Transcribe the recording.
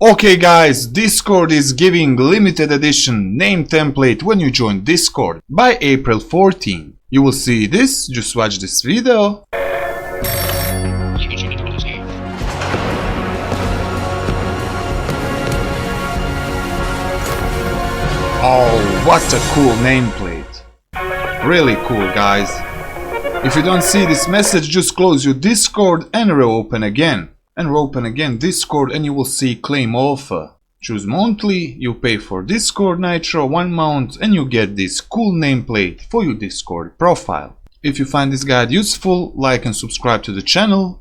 Okay guys, Discord is giving limited edition name template when you join Discord by April 14. You will see this, just watch this video. Oh, what a cool nameplate. Really cool guys. If you don't see this message, just close your Discord and reopen again. And reopen again Discord and you will see claim offer. Choose monthly, you pay for Discord Nitro 1 month and you get this cool nameplate for your Discord profile. If you find this guide useful, like and subscribe to the channel